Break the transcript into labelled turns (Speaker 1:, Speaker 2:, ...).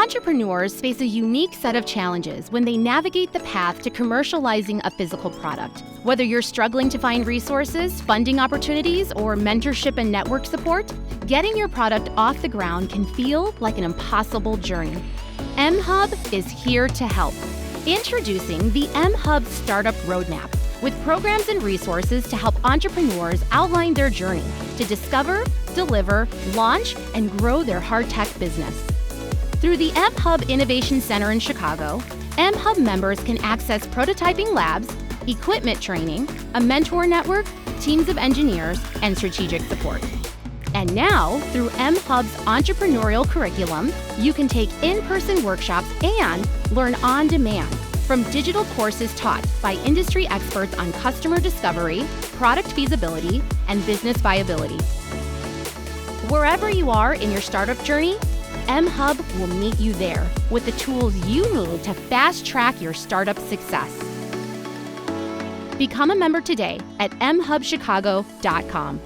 Speaker 1: Entrepreneurs face a unique set of challenges when they navigate the path to commercializing a physical product. Whether you're struggling to find resources, funding opportunities, or mentorship and network support, getting your product off the ground can feel like an impossible journey. mHUB is here to help. Introducing the mHUB Startup Roadmap, with programs and resources to help entrepreneurs outline their journey to discover, deliver, launch, and grow their HardTech business. Through the mHUB Innovation Center in Chicago, mHUB members can access prototyping labs, equipment training, a mentor network, teams of engineers, and strategic support. And now, through mHUB's entrepreneurial curriculum, you can take in-person workshops and learn on demand from digital courses taught by industry experts on customer discovery, product feasibility, and business viability. Wherever you are in your startup journey, mHUB will meet you there with the tools you need to fast-track your startup success. Become a member today at mhubchicago.com.